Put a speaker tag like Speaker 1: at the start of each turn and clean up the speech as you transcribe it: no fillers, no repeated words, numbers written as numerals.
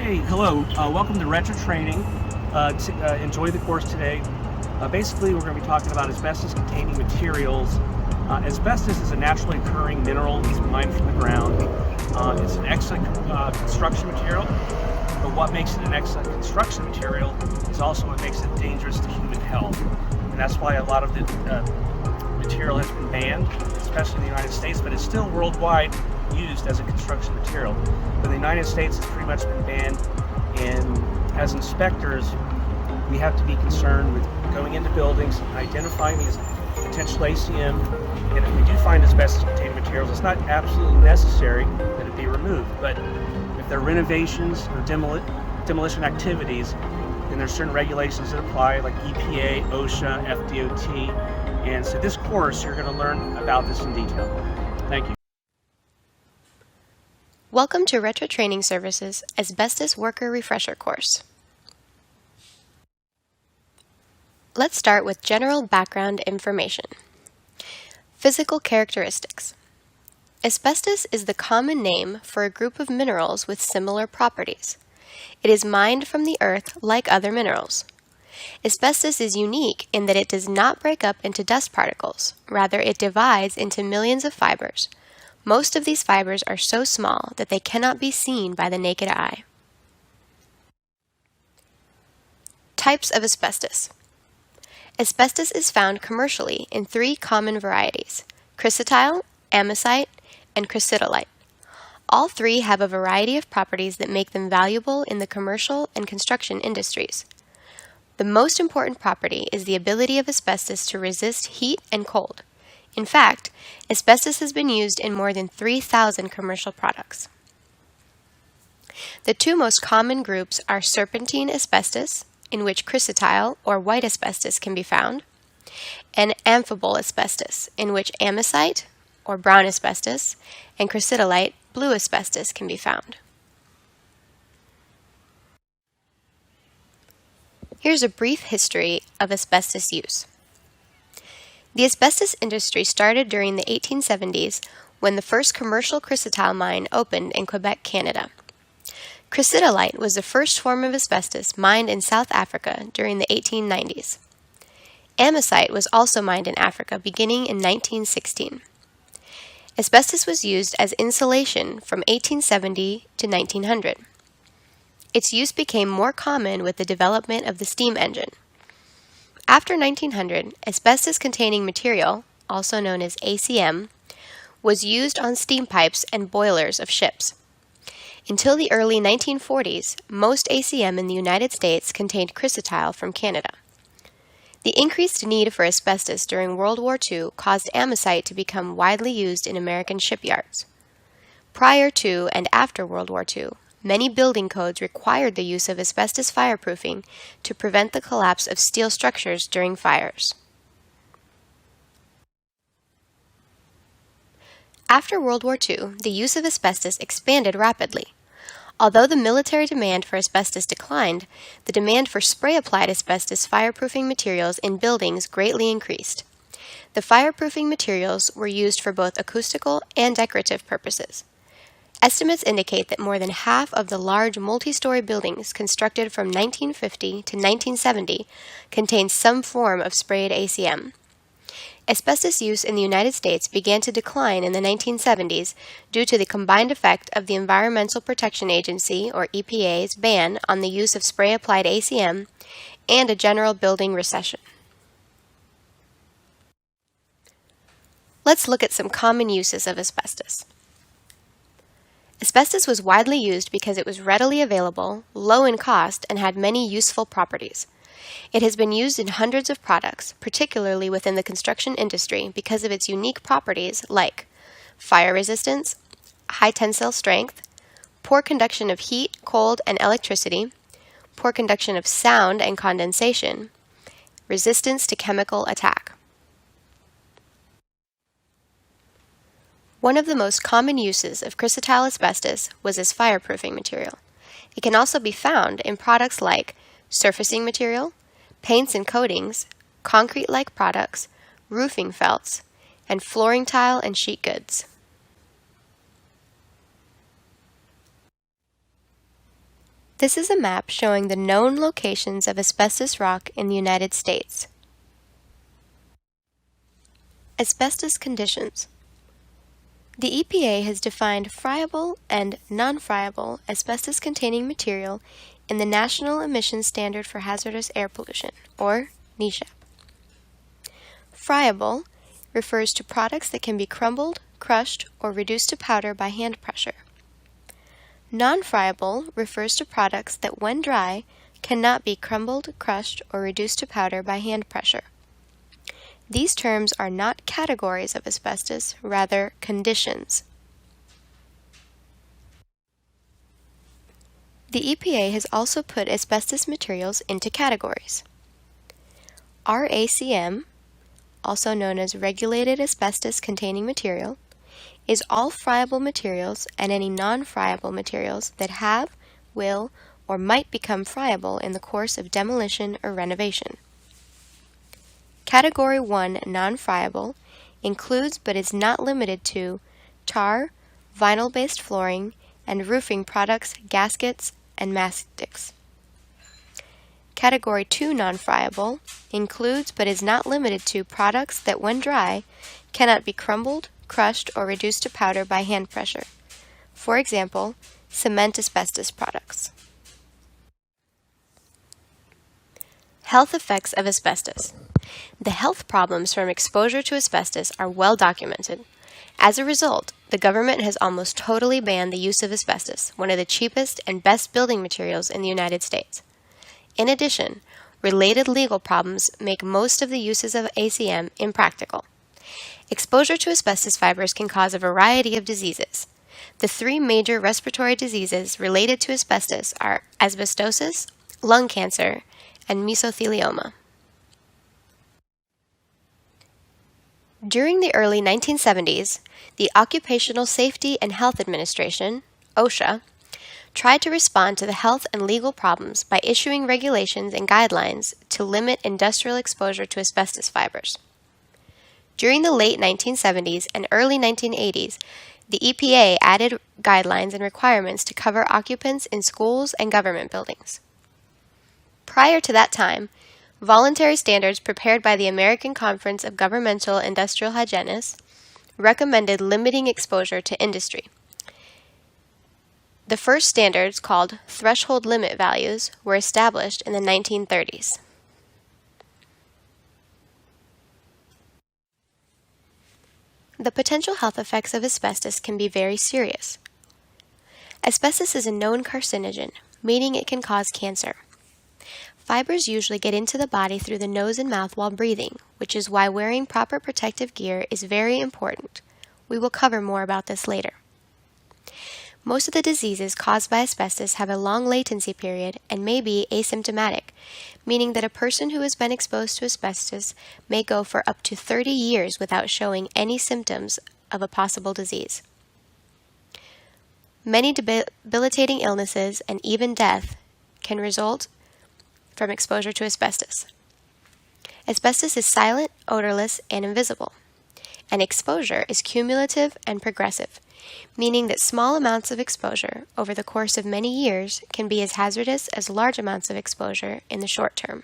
Speaker 1: Hey, hello. Welcome to Retro Training. Enjoy the course today. Basically, we're going to be talking about asbestos-containing materials. Asbestos is a naturally occurring mineral. It's mined from the ground. It's an excellent construction material, but what makes it an excellent construction material is also what makes it dangerous to human health. And that's why a lot of the material has been banned, especially in the United States, but it's still worldwide used as a construction material. But in the United States, it's pretty much been banned, and as inspectors, we have to be concerned with going into buildings, identifying these potential ACM, and if we do find asbestos-containing materials, it's not absolutely necessary that it be removed, but if there are renovations or demolition activities, then there's certain regulations that apply, like EPA, OSHA, FDOT, and so this course, you're going to learn about this in detail. Thank you.
Speaker 2: Welcome to Retro Training Services Asbestos Worker Refresher course. Let's start with general background information. Physical characteristics. Asbestos is the common name for a group of minerals with similar properties. It is mined from the earth like other minerals. Asbestos is unique in that it does not break up into dust particles. Rather, it divides into millions of fibers. Most of these fibers are so small that they cannot be seen by the naked eye. Types of asbestos. Asbestos is found commercially in three common varieties: chrysotile, amosite, and chrysotillite. All three have a variety of properties that make them valuable in the commercial and construction industries. The most important property is the ability of asbestos to resist heat and cold. In fact, asbestos has been used in more than 3,000 commercial products. The two most common groups are serpentine asbestos, in which chrysotile or white asbestos can be found, and amphibole asbestos, in which amosite or brown asbestos and chrysotillite, blue asbestos, can be found. Here's a brief history of asbestos use. The asbestos industry started during the 1870s when the first commercial chrysotile mine opened in Quebec, Canada. Chrysotillite was the first form of asbestos mined in South Africa during the 1890s. Amosite was also mined in Africa beginning in 1916. Asbestos was used as insulation from 1870 to 1900. Its use became more common with the development of the steam engine. After 1900, asbestos-containing material, also known as ACM, was used on steam pipes and boilers of ships. Until the early 1940s, most ACM in the United States contained chrysotile from Canada. The increased need for asbestos during World War II caused amosite to become widely used in American shipyards. Prior to and after World War II, many building codes required the use of asbestos fireproofing to prevent the collapse of steel structures during fires. After World War II, the use of asbestos expanded rapidly. Although the military demand for asbestos declined, the demand for spray-applied asbestos fireproofing materials in buildings greatly increased. The fireproofing materials were used for both acoustical and decorative purposes. Estimates indicate that more than half of the large multi-story buildings constructed from 1950 to 1970 contained some form of sprayed ACM. Asbestos use in the United States began to decline in the 1970s due to the combined effect of the Environmental Protection Agency, or EPA's, ban on the use of spray-applied ACM and a general building recession. Let's look at some common uses of asbestos. Asbestos was widely used because it was readily available, low in cost, and had many useful properties. It has been used in hundreds of products, particularly within the construction industry, because of its unique properties like fire resistance, high tensile strength, poor conduction of heat, cold, and electricity, poor conduction of sound and condensation, resistance to chemical attack. One of the most common uses of chrysotile asbestos was as fireproofing material. It can also be found in products like surfacing material, paints and coatings, concrete-like products, roofing felts, and flooring tile and sheet goods. This is a map showing the known locations of asbestos rock in the United States. Asbestos conditions. The EPA has defined friable and non-friable asbestos-containing material in the National Emission Standard for Hazardous Air Pollution, or NESHAP. Friable refers to products that can be crumbled, crushed, or reduced to powder by hand pressure. Non-friable refers to products that, when dry, cannot be crumbled, crushed, or reduced to powder by hand pressure. These terms are not categories of asbestos, rather conditions. The EPA has also put asbestos materials into categories. RACM, also known as Regulated Asbestos Containing Material, is all friable materials and any non-friable materials that have, will, or might become friable in the course of demolition or renovation. Category 1 non-friable includes but is not limited to tar, vinyl-based flooring, and roofing products, gaskets, and mastics. Category 2 non-friable includes but is not limited to products that, when dry, cannot be crumbled, crushed, or reduced to powder by hand pressure. For example, cement asbestos products. Health effects of asbestos. The health problems from exposure to asbestos are well documented. As a result, the government has almost totally banned the use of asbestos, one of the cheapest and best building materials in the United States. In addition, related legal problems make most of the uses of ACM impractical. Exposure to asbestos fibers can cause a variety of diseases. The three major respiratory diseases related to asbestos are asbestosis, lung cancer, and mesothelioma. During the early 1970s, the Occupational Safety and Health Administration, OSHA, tried to respond to the health and legal problems by issuing regulations and guidelines to limit industrial exposure to asbestos fibers. During the late 1970s and early 1980s, the EPA added guidelines and requirements to cover occupants in schools and government buildings. Prior to that time, voluntary standards prepared by the American Conference of Governmental Industrial Hygienists recommended limiting exposure to industry. The first standards, called threshold limit values, were established in the 1930s. The potential health effects of asbestos can be very serious. Asbestos is a known carcinogen, meaning it can cause cancer. Fibers usually get into the body through the nose and mouth while breathing, which is why wearing proper protective gear is very important. We will cover more about this later. Most of the diseases caused by asbestos have a long latency period and may be asymptomatic, meaning that a person who has been exposed to asbestos may go for up to 30 years without showing any symptoms of a possible disease. Many debilitating illnesses and even death can result from exposure to asbestos. Asbestos is silent, odorless, and invisible. And exposure is cumulative and progressive, meaning that small amounts of exposure over the course of many years can be as hazardous as large amounts of exposure in the short term.